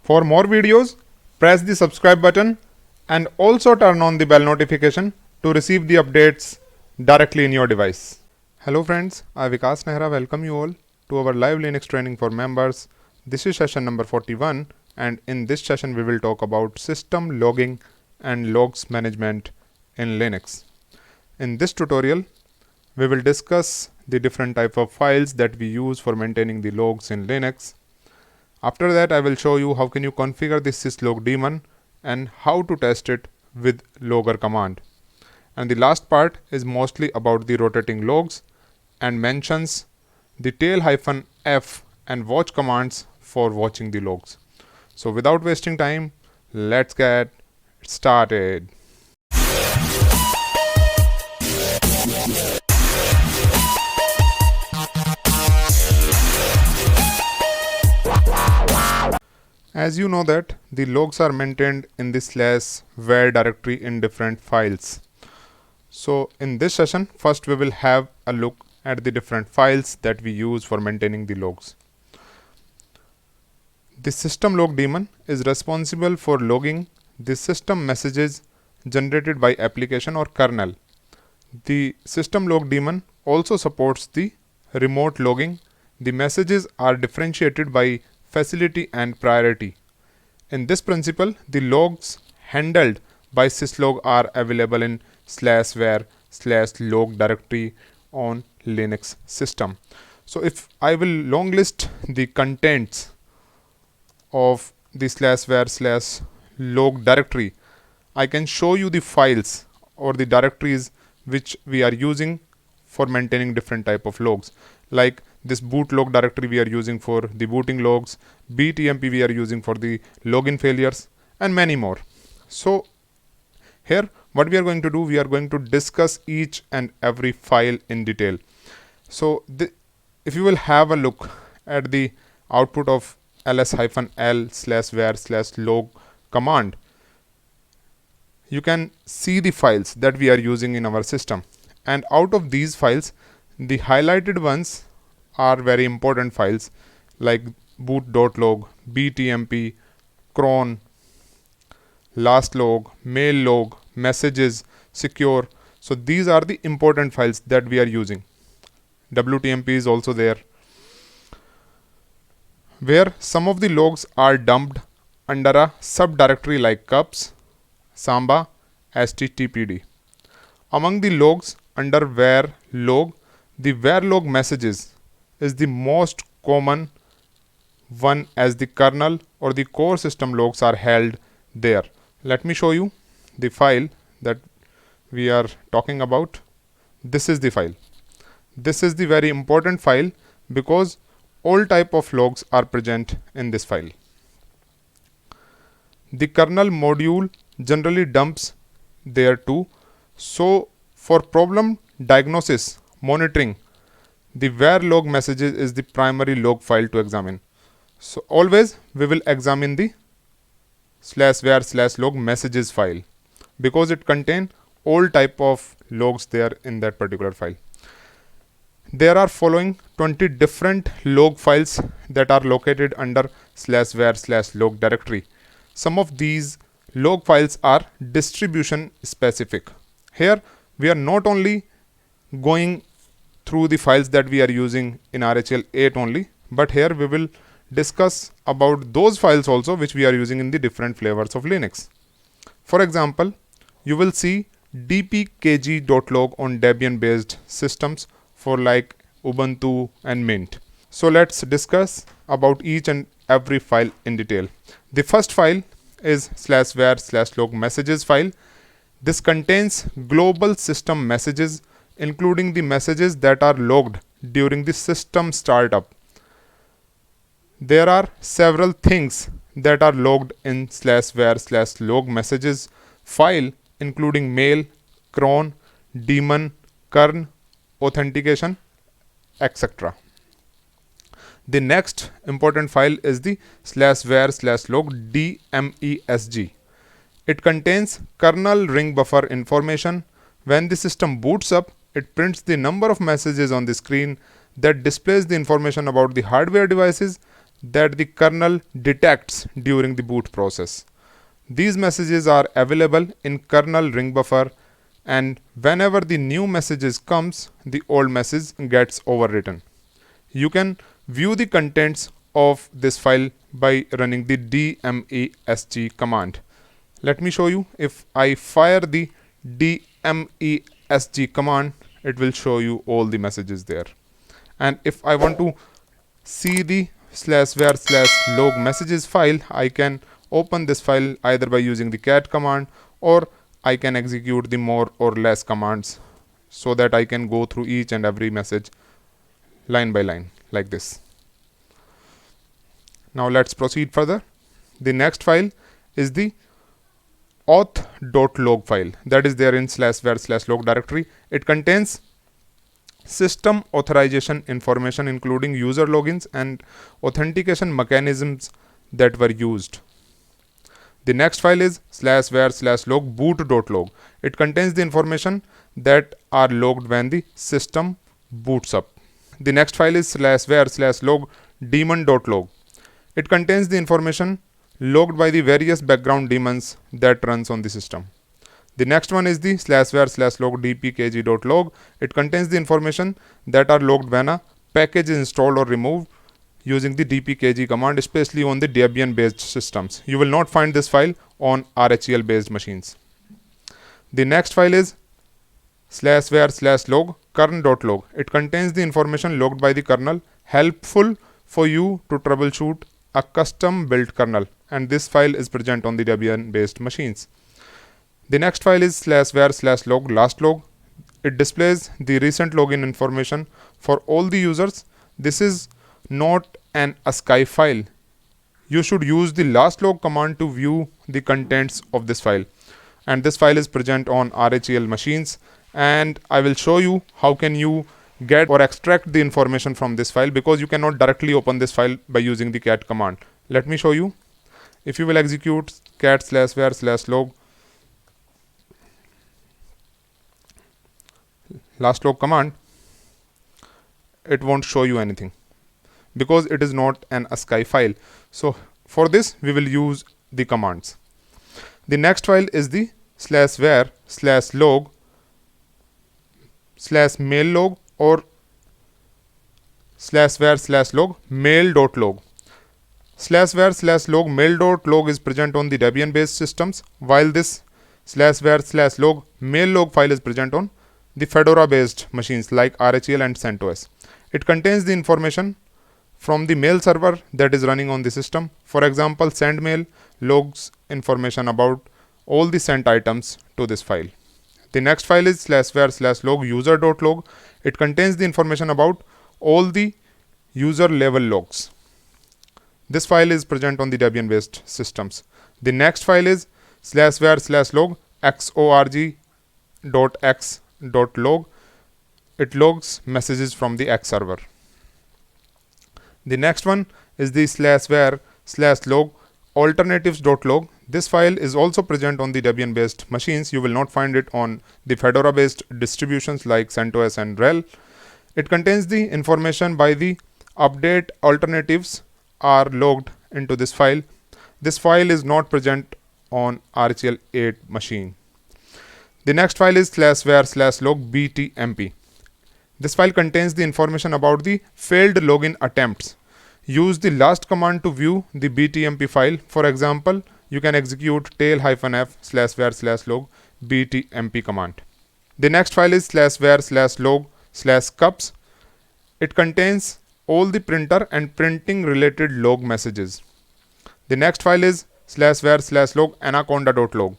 For more videos, press the subscribe button and also turn on the bell notification to receive the updates directly in your device. Hello friends, I Vikas Nehra welcome you all to our live Linux training for members. This is session number 41 and in this session we will talk about system logging and logs management in Linux. In this tutorial, we will discuss the different type of files that we use for maintaining the logs in Linux. After that, I will show you how can you configure the syslog daemon and how to test it with logger command. And the last part is mostly about the rotating logs and mentions the tail-f and watch commands for watching the logs. So without wasting time, let's get started. As you know that the logs are maintained in the /var directory in different files. So in this session, first we will have a look at the different files that we use for maintaining the logs. The system log daemon is responsible for logging the system messages generated by application or kernel. The system log daemon also supports the remote logging. The messages are differentiated by facility and priority. In this principle, the logs handled by syslog are available in /var/log directory on Linux system. So if I will long list the contents of the /var/log directory, I can show you the files or the directories which we are using for maintaining different type of logs. Like this boot log directory we are using for the booting logs, btmp we are using for the login failures, and many more. So here what we are going to do, we are going to discuss each and every file in detail. So if you will have a look at the output of ls-l/var/log command, you can see the files that we are using in our system. And out of these files, the highlighted ones are very important files like boot.log, btmp, cron, last log, mail log, messages, secure. So these are the important files that we are using. wtmp is also there, where some of the logs are dumped under a subdirectory like cups, samba, sttpd. Among the logs under var log, the var log messages is the most common one, as the kernel or the core system logs are held there. Let me show you the file that we are talking about. This is the file. This is the very important file because all type of logs are present in this file. The kernel module generally dumps there too. So for problem diagnosis monitoring, the var log messages is the primary log file to examine. So always we will examine the /var/log messages file because it contain all type of logs there in that particular file. There are following 20 different log files that are located under /var/log directory. Some of these log files are distribution specific. Here we are not only going through the files that we are using in RHEL 8 only, but here we will discuss about those files also which we are using in the different flavors of Linux. For example, you will see dpkg.log on Debian based systems for like Ubuntu and Mint. So let's discuss about each and every file in detail. The first file is /var/log messages file. This contains global system messages, including the messages that are logged during the system startup. There are several things that are logged in /var/log messages file, including mail, cron, daemon, kern, authentication, etc. The next important file is the /var/log dmesg. It contains kernel ring buffer information. When the system boots up, it prints the number of messages on the screen that displays the information about the hardware devices that the kernel detects during the boot process. These messages are available in kernel ring buffer, and whenever the new messages comes, the old message gets overwritten. You can view the contents of this file by running the dmesg command. Let me show you. If I fire the dmesg command, it will show you all the messages there. And if I want to see the /var/log messages file, I can open this file either by using the cat command, or I can execute the more or less commands so that I can go through each and every message line by line like this. Now let's proceed further. The next file is the auth.log file that is there in /var/log directory. It contains system authorization information including user logins and authentication mechanisms that were used. The next file is /var/log boot.log. It contains the information that are logged when the system boots up. The next file is /var/log daemon.log. It contains the information logged by the various background daemons that runs on the system. The next one is the /var/log dpkg.log. It contains the information that are logged when a package is installed or removed using the dpkg command, especially on the Debian based systems. You will not find this file on RHEL based machines. The next file is /var/log kern.log. It contains the information logged by the kernel, helpful for you to troubleshoot a custom built kernel, and this file is present on the Debian based machines. The next file is /var/log lastlog. It displays the recent login information for all the users. This is not an ASCII file. You should use the lastlog command to view the contents of this file, and this file is present on RHEL machines, and I will show you how can you get or extract the information from this file, because you cannot directly open this file by using the cat command. Let me show you. If you will execute cat /var/log lastlog command, it won't show you anything because it is not an ASCII file. So for this we will use the commands. The next file is the /var/log /mail-log or /var/log mail.log. /var/log mail.log is present on the Debian based systems, while this /var/log mail-log file is present on the Fedora based machines like RHEL and CentOS. It contains the information from the mail server that is running on the system. For example, SendMail logs information about all the sent items to this file. The next file is /var/log user.log. It contains the information about all the user level logs. This file is present on the Debian based systems. The next file is /var/log xorg.x.log. It logs messages from the X server. The next one is the /var/log alternatives.log. This file is also present on the Debian based machines. You will not find it on the Fedora based distributions like CentOS and RHEL. It contains the information by the update alternatives are logged into this file. This file is not present on RHEL 8 machine. The next file is /var/log btmp. This file contains the information about the failed login attempts. Use the last command to view the btmp file. For example, you can execute tail-f /var/log btmp command. The next file is /var/log /cups. It contains all the printer and printing related log messages. The next file is /var/log anaconda.log.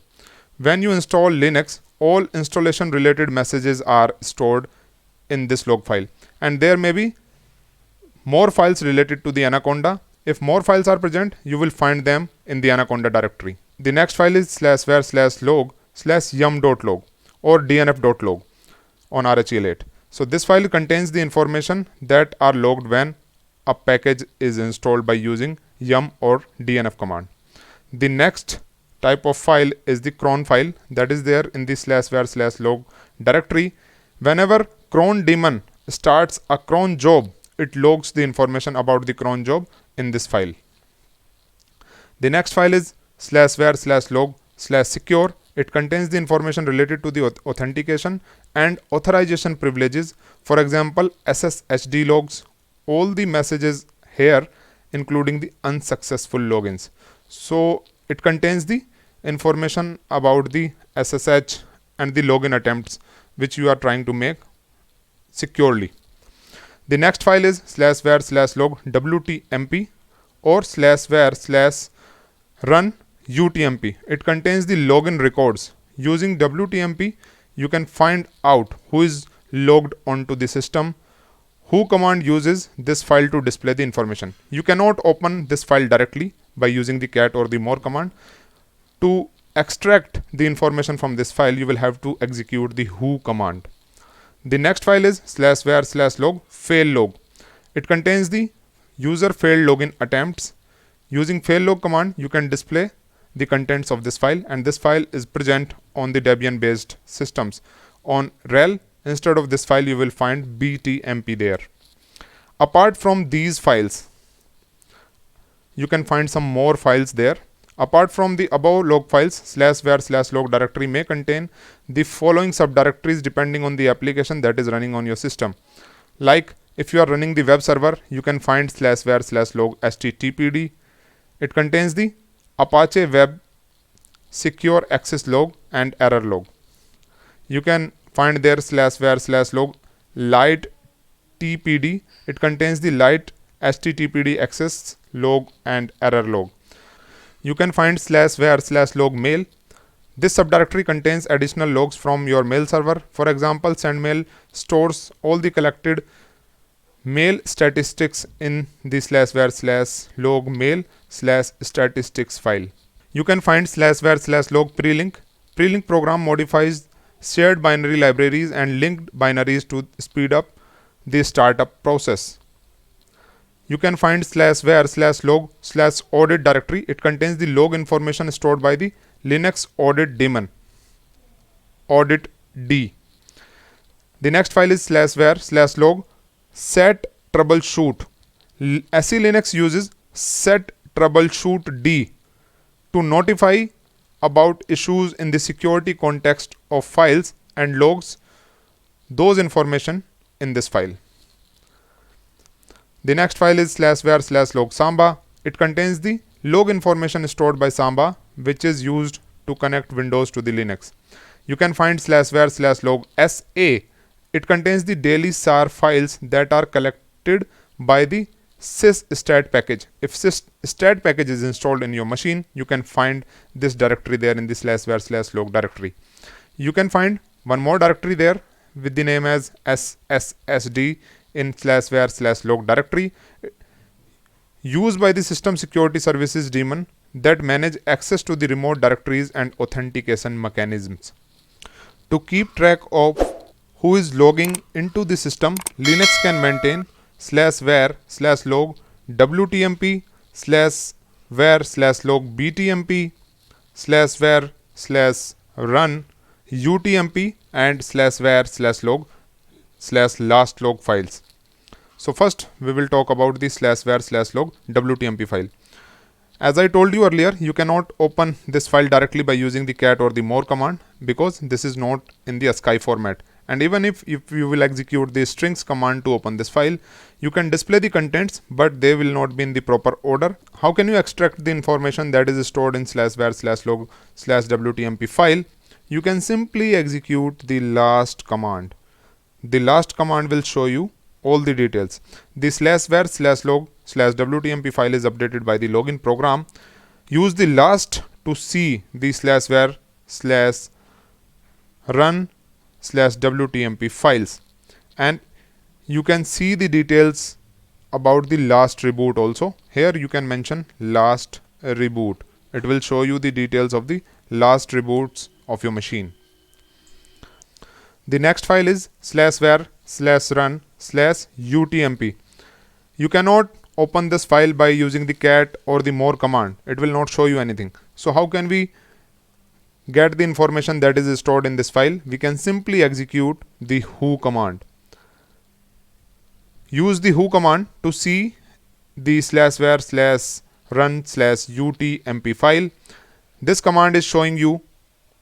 When you install Linux, all installation related messages are stored in this log file, and there may be more files related to the Anaconda. If more files are present, you will find them in the Anaconda directory. The next file is /var/log /yum.log or dnf.log on RHEL 8. So this file contains the information that are logged when a package is installed by using yum or dnf command. The next type of file is the cron file that is there in the /var/log directory. Whenever cron daemon starts a cron job, it logs the information about the cron job in this file. The next file is /var/log/secure. It contains the information related to the authentication and authorization privileges. For example, SSHD logs, all the messages here, including the unsuccessful logins. So it contains the information about the SSH and the login attempts which you are trying to make securely. The next file is /var/log/wtmp or /var/run UTMP. It contains the login records. Using WTMP, you can find out who is logged onto the system. Who command uses this file to display the information. You cannot open this file directly by using the cat or the more command. To extract the information from this file, you will have to execute the who command. The next file is /var/log/fail-log. It contains the user failed login attempts. Using fail-log command, you can display the contents of this file, and this file is present on the Debian based systems. On RHEL, instead of this file, you will find BTMP there. Apart from these files, you can find some more files there. Apart from the above log files, /var/log directory may contain the following subdirectories depending on the application that is running on your system. Like if you are running the web server, you can find /var/log httpd. It contains the Apache Web Secure Access Log and Error Log. You can find there /var/log light tpd. It contains the light httpd access log and error log. You can find /var/log mail. This subdirectory contains additional logs from your mail server. For example, SendMail stores all the collected mail statistics in the /var/log mail/statistics file. You can find /var/log prelink. Prelink program modifies shared binary libraries and linked binaries to speed up the startup process. You can find /var/log/audit directory. It contains the log information stored by the Linux audit daemon, audit D. The next file is /var/log set troubleshoot. SE Linux uses set troubleshoot D to notify about issues in the security context of files and logs those information in this file. The next file is /var/log Samba. It contains the log information stored by Samba, which is used to connect Windows to the Linux. You can find /var/log SA. It contains the daily SAR files that are collected by the sysstat package. If sysstat package is installed in your machine, you can find this directory there in the /var/log directory. You can find one more directory there with the name as SSSD in /var/log directory, used by the System Security Services daemon that manage access to the remote directories and authentication mechanisms. To keep track of who is logging into the system, Linux can maintain /var/log wtmp /var/log btmp /var/run utmp and /var/log last log files. So first we will talk about the /var/log wtmp file. As I told you earlier, you cannot open this file directly by using the cat or the more command because this is not in the ASCII format. And even if you will execute the strings command to open this file, you can display the contents, but they will not be in the proper order. How can you extract the information that is stored in /var/log wtmp file? You can simply execute the last command. The last command will show you all the details. The /var/log wtmp file is updated by the login program. Use the last to see the /var/run /wtmp files, and you can see the details about the last reboot also. Here you can mention last reboot. It will show you the details of the last reboots of your machine. The next file is /var/run /utmp. You cannot open this file by using the cat or the more command. It will not show you anything. So how can we get the information that is stored in this file? We can simply execute the who command. Use the who command to see the /var /run/utmp file. This command is showing you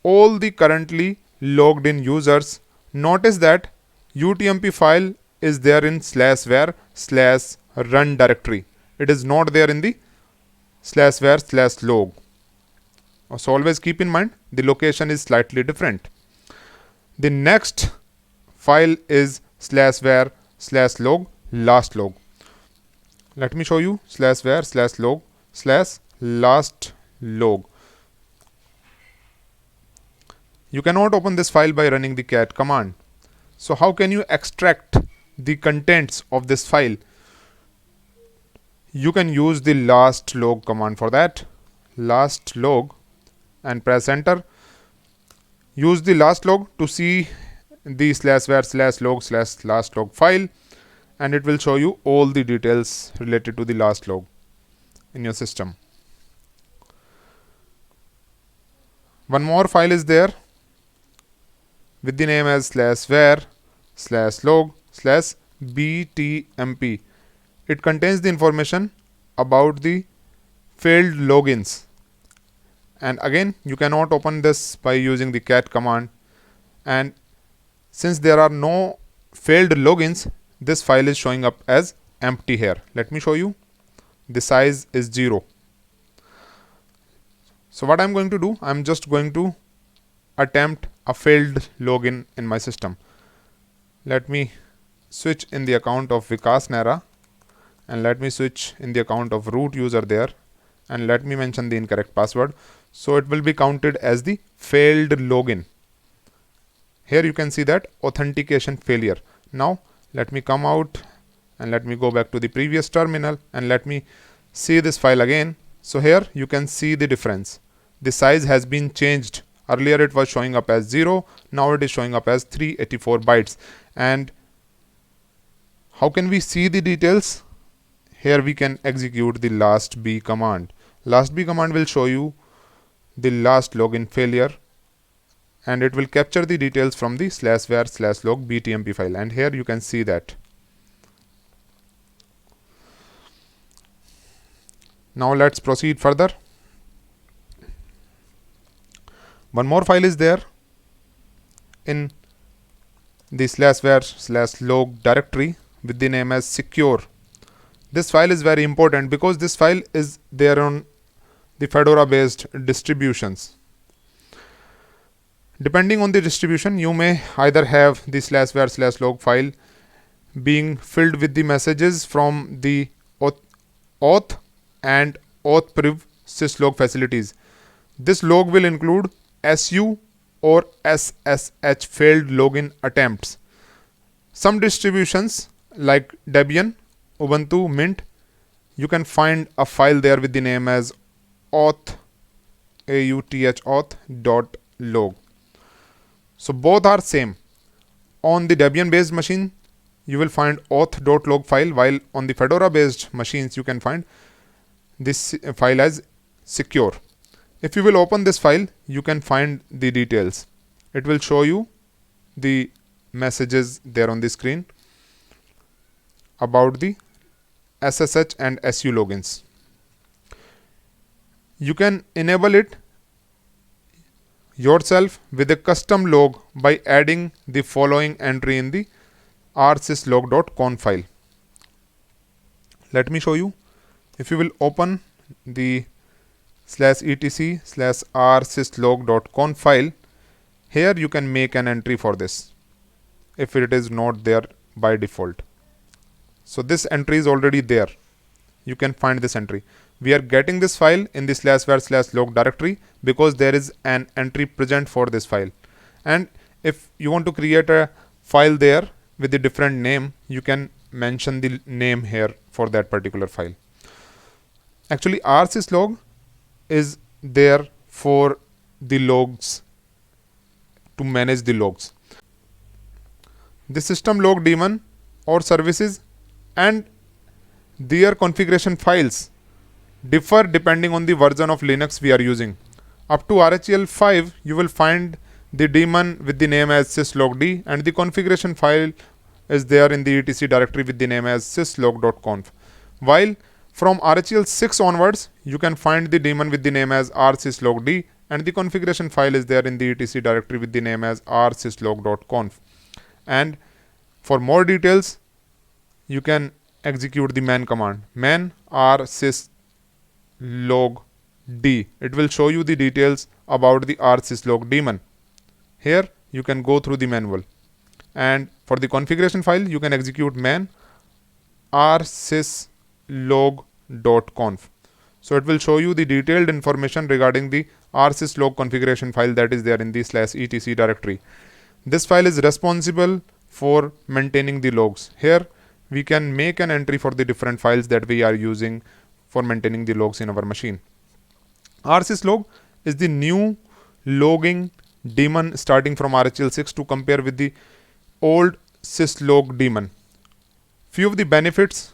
all the currently logged in users. Notice that utmp file is there in /var/run directory. It is not there in the /var/log. So always keep in mind the location is slightly different. The next file is /var/log last log. Let me show you /var/log/last log. You cannot open this file by running the cat command. So how can you extract the contents of this file? You can use the last log command for that. Last log and press enter. Use the last log to see the /var/log/last log file, and it will show you all the details related to the last log in your system. One more file is there with the name as /var/log/btmp. It contains the information about the failed logins. And again, you cannot open this by using the cat command. And since there are no failed logins, this file is showing up as empty here. Let me show you. The size is 0. So what I'm going to do, I'm just going to attempt a failed login in my system. Let me switch in the account of Vikas Nehra, and let me switch in the account of root user there, and let me mention the incorrect password. So it will be counted as the failed login. Here you can see that authentication failure. Now let me come out and let me go back to the previous terminal and let me see this file again. So here you can see the difference. The size has been changed. Earlier it was showing up as 0. Now it is showing up as 384 bytes. And how can we see the details? Here we can execute the last b command. Last b command will show you the last login failure, and it will capture the details from the /var/log btmp file, and here you can see that. Now let's proceed further. One more file is there in the /var/log directory with the name as secure. This file is very important because this file is there on the Fedora based distributions. Depending on the distribution, you may either have the /var/log file being filled with the messages from the auth and authpriv syslog facilities. This log will include SU or SSH failed login attempts. Some distributions like Debian, Ubuntu, Mint, you can find a file there with the name as auth.log. So both are same. On the Debian based machine, you will find auth.log file, while on the Fedora based machines, you can find this file as secure. If you will open this file, you can find the details. It will show you the messages there on the screen about the SSH and SU logins. You can enable it yourself with a custom log by adding the following entry in the rsyslog.conf file. Let me show you. If you will open the /etc/rsyslog.conf file, here you can make an entry for this if it is not there by default. So this entry is already there. You can find this entry. We are getting this file in the /var/log directory because there is an entry present for this file. And if you want to create a file there with a different name, you can mention the name here for that particular file. Actually, rsyslog is there for the logs, to manage the logs. The system log daemon or services and their configuration files differ depending on the version of Linux we are using. Up to RHEL 5, you will find the daemon with the name as syslogd, and the configuration file is there in the etc directory with the name as syslog.conf. While From RHEL 6 onwards, you can find the daemon with the name as rsyslogd, and the configuration file is there in the etc directory with the name as rsyslog.conf. And for more details, you can execute the man command, man rsyslogd. It will show you the details about the rsyslog daemon. Here you can go through the manual, and for the configuration file you can execute man rsyslog.conf. So it will show you the detailed information regarding the rsyslog configuration file that is there in the /etc directory. This file is responsible for maintaining the logs. Here we can make an entry for the different files that we are using for maintaining the logs in our machine. rsyslog is the new logging daemon starting from RHEL 6 to compare with the old syslog daemon. Few of the benefits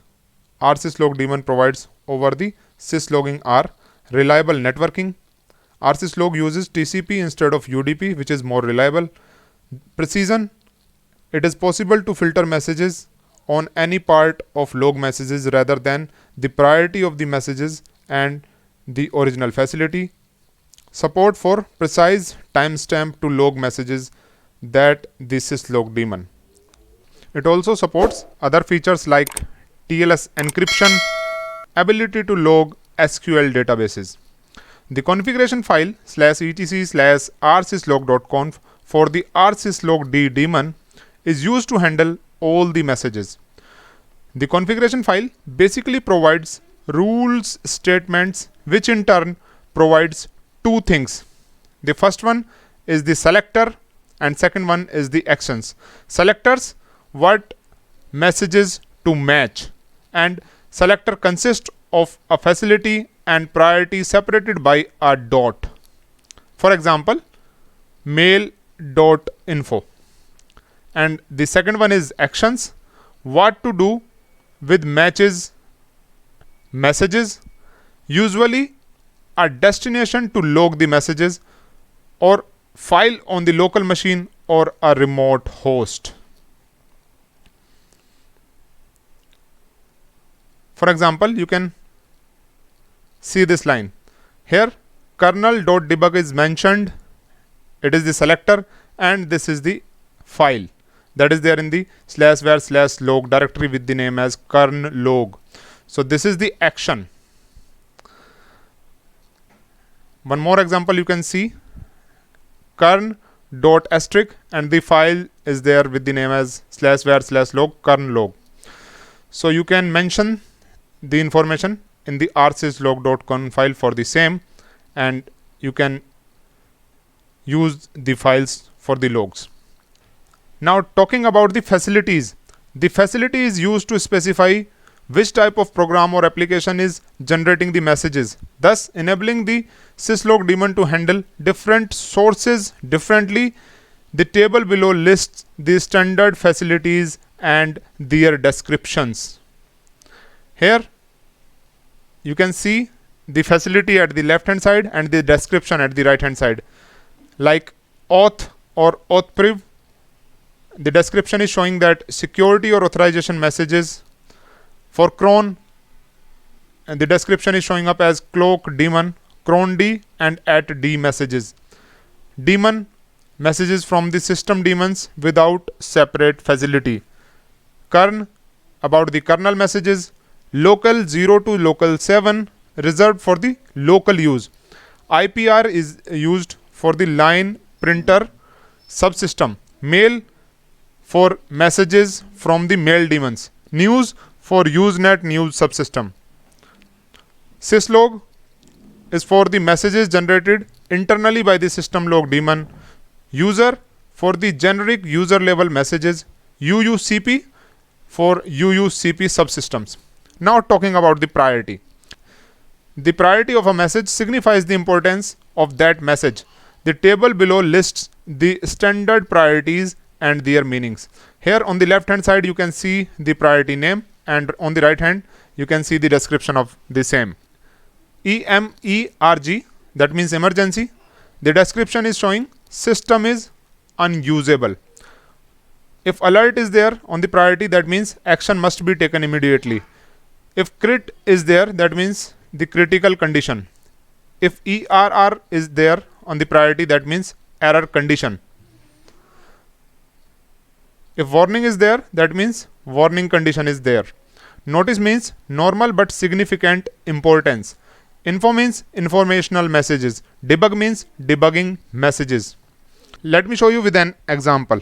rsyslog daemon provides over the syslogging are reliable networking. rsyslog uses TCP instead of UDP, which is more reliable. Precision. It is possible to filter messages on any part of log messages rather than the priority of the messages and the original facility. Support for precise timestamp to log messages that the syslog daemon. It also supports other features like TLS encryption, ability to log SQL databases. The configuration file /etc/rsyslog.conf for the rsyslogd daemon is used to handle all the messages. The configuration file basically provides rules statements, which in turn provides two things. The first one is the selector and second one is the actions. Selectors, what messages to match, and selector consists of a facility and priority separated by a dot. For example, mail.info. And the second one is actions, what to do with messages, usually a destination to log the messages or file on the local machine or a remote host. For example, you can see this line. Here kernel.debug is mentioned. It is the selector and this is the file that is there in the /var/log directory with the name as kernlog. So this is the action. One more example you can see, kern.asterisk and the file is there with the name as /var/log kernlog. So you can mention the information in the rsyslog.conf file for the same, and you can use the files for the logs. Now talking about the facilities. The facility is used to specify which type of program or application is generating the messages, thus enabling the syslog daemon to handle different sources differently. The table below lists the standard facilities and their descriptions. Here you can see the facility at the left hand side and the description at the right hand side. Like auth or authpriv, the description is showing that security or authorization messages. For cron, and the description is showing up as cloak daemon, cron-d and @d messages. Daemon, messages from the system daemons without separate facility. Kern, about the kernel messages. Local 0 to local 7, reserved for the local use. IPR is used for the line printer subsystem. Mail for messages from the mail daemons. News for Usenet news subsystem. Syslog is for the messages generated internally by the system log daemon. User for the generic user level messages. UUCP for UUCP subsystems. Now talking about the priority. The priority of a message signifies the importance of that message. The table below lists the standard priorities and their meanings. Here on the left hand side you can see the priority name, and on the right hand you can see the description of the same. EMERG, that means emergency. The description is showing system is unusable. If alert is there on the priority, that means action must be taken immediately. If crit is there, that means the critical condition. If ERR is there on the priority, that means error condition. If warning is there, that means warning condition is there. Notice means normal but significant importance. Info means informational messages. Debug means debugging messages. Let me show you with an example.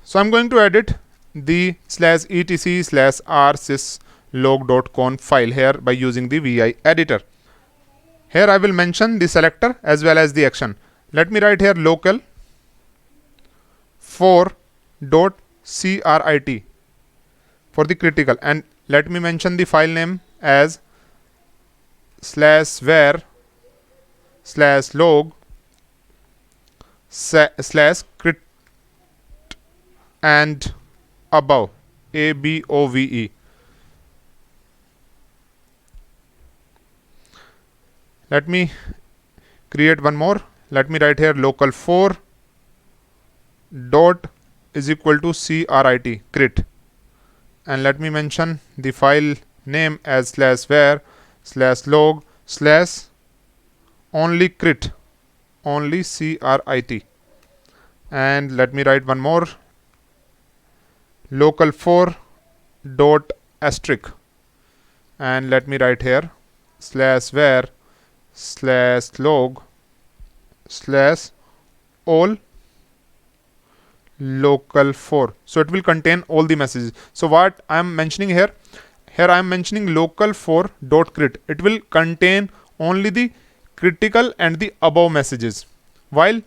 So I'm going to edit the /etc/r/syslog.conf file here by using the VI editor. Here I will mention the selector as well as the action. Let me write here local for.crit for the critical, and let me mention the file name as /var/log/crit and above above. Let me create one more. Let me write here local for dot is equal to crit, and let me mention the file name as /var/log/only crit, only crit, and let me write one more local for dot asterisk, and let me write here /var/log/all local for. So it will contain all the messages. So what I am mentioning here I am mentioning local for dot crit. It will contain only the critical and the above messages, while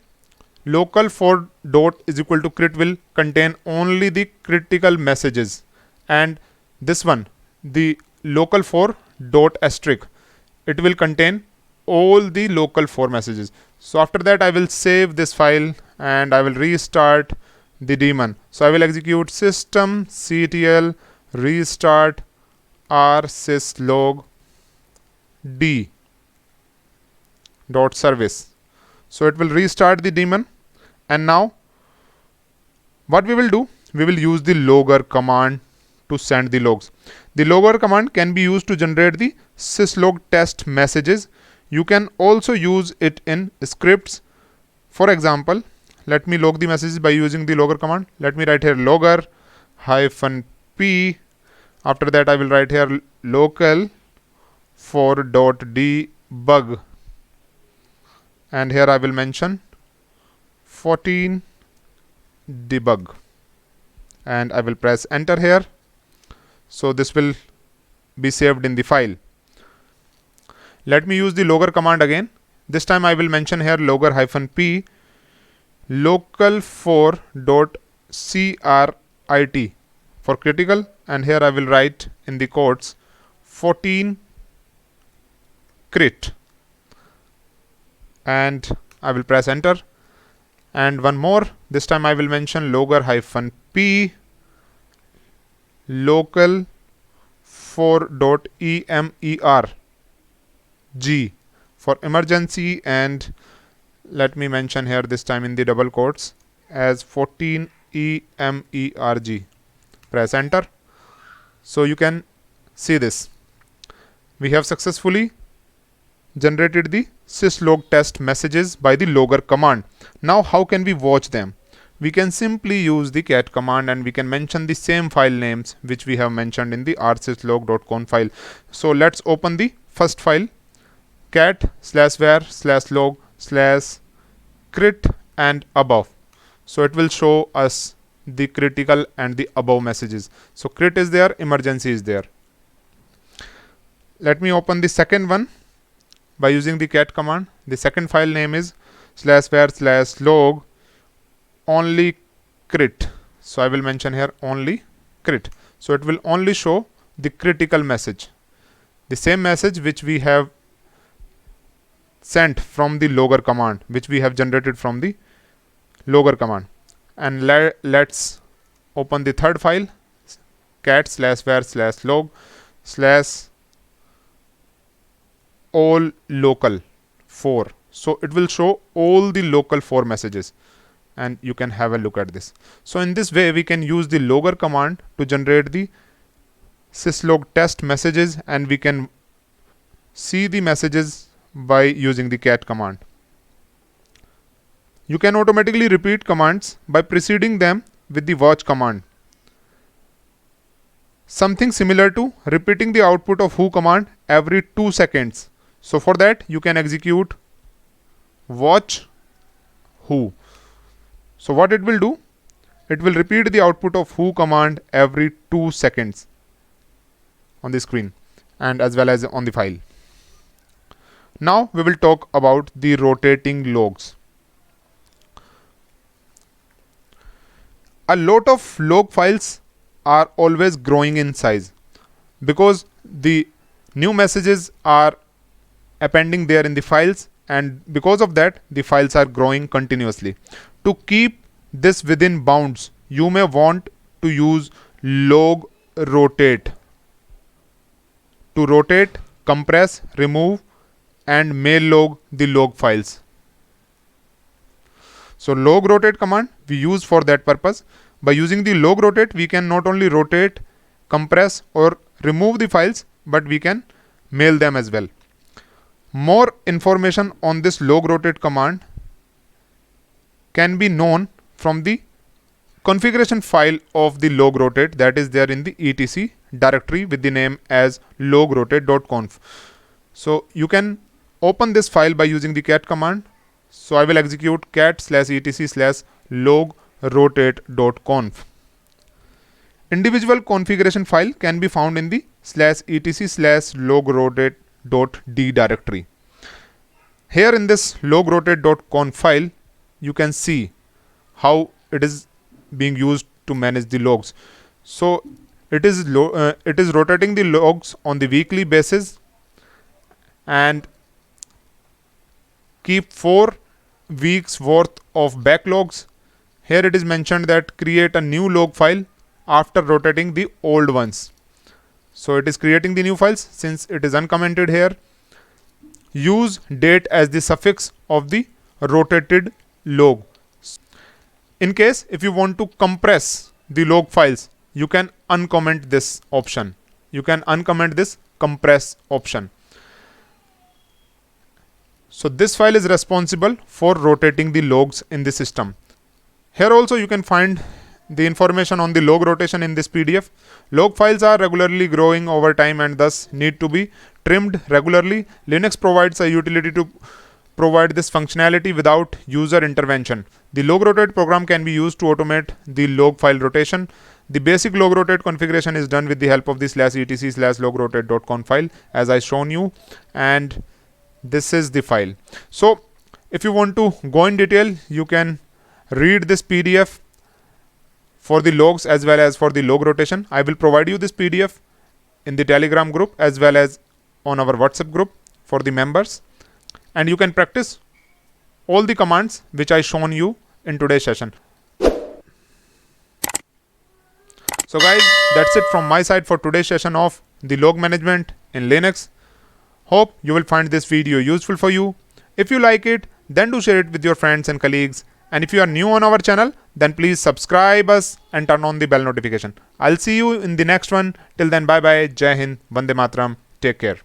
local for dot is equal to crit will contain only the critical messages, and this one, the local for dot asterisk, it will contain all the local for messages. So after that I will save this file and I will restart the daemon. So I will execute systemctl restart r/syslog d dot service. So it will restart the daemon, and now what we will do, we will use the logger command to send the logs. The logger command can be used to generate the syslog test messages. You can also use it in scripts. For example, let me log the messages by using the logger command. Let me write here logger -p. After that I will write here local for dot debug, and here I will mention 14 debug, and I will press enter here. So this will be saved in the file. Let me use the logger command again. This time I will mention here logger -p local for dot crit for critical, and here I will write in the quotes 14 crit, and I will press enter. And one more, this time I will mention logger -p local for dot emerg for emergency, and let me mention here this time in the double quotes as 14 emerg. Press enter. So you can see this. We have successfully generated the syslog test messages by the logger command. Now how can we watch them? We can simply use the cat command, and we can mention the same file names which we have mentioned in the r/syslog.conf file. So let's open the first file, cat /var/log/crit and above. So it will show us the critical and the above messages. So crit is there, emergency is there. Let me open the second one by using the cat command. The second file name is /var/log only crit. So I will mention here only crit. So it will only show the critical message, the same message which we have sent from the logger command, which we have generated from the logger command. And let's open the third file, cat /var/log/all local for. So it will show all the local for messages, and you can have a look at this. So in this way we can use the logger command to generate the syslog test messages, and we can see the messages by using the cat command. You can automatically repeat commands by preceding them with the watch command. Something similar to repeating the output of who command every 2 seconds. So for that you can execute watch who. So what it will do? It will repeat the output of who command every 2 seconds on the screen and as well as on the file. Now we will talk about the rotating logs. A lot of log files are always growing in size because the new messages are appending there in the files, and because of that the files are growing continuously. To keep this within bounds, you may want to use log rotate to rotate, compress, remove and mail log the log files. So log rotate command we use for that purpose. By using the log rotate, we can not only rotate, compress or remove the files, but we can mail them as well. More information on this log rotate command can be known from the configuration file of the log rotate that is there in the etc directory with the name as logrotate.conf. So you can open this file by using the cat command. So I will execute cat/etc/logrotate.conf. Individual configuration file can be found in the /etc/logrotate.d directory. Here in this logrotate.conf file, you can see how it is being used to manage the logs. So it is rotating the logs on the weekly basis and keep 4 weeks worth of backlogs. Here it is mentioned that create a new log file after rotating the old ones. So it is creating the new files since it is uncommented here. Use date as the suffix of the rotated log. In case if you want to compress the log files, you can uncomment this option. You can uncomment this compress option. So this file is responsible for rotating the logs in the system. Here also you can find the information on the log rotation in this PDF. Log files are regularly growing over time and thus need to be trimmed regularly. Linux provides a utility to provide this functionality without user intervention. The log rotate program can be used to automate the log file rotation. The basic log rotate configuration is done with the help of the /etc/logrotate.conf file as I shown you, and this is the file. So if you want to go in detail, you can read this PDF for the logs as well as for the log rotation. I will provide you this PDF in the Telegram group as well as on our WhatsApp group for the members, and you can practice all the commands which I shown you in today's session. So guys, that's it from my side for today's session of the log management in Linux. Hope you will find this video useful for you. If you like it, then do share it with your friends and colleagues. And if you are new on our channel, then please subscribe us and turn on the bell notification. I'll see you in the next one. Till then, bye bye. Jai Hind. Vande Mataram. Take care.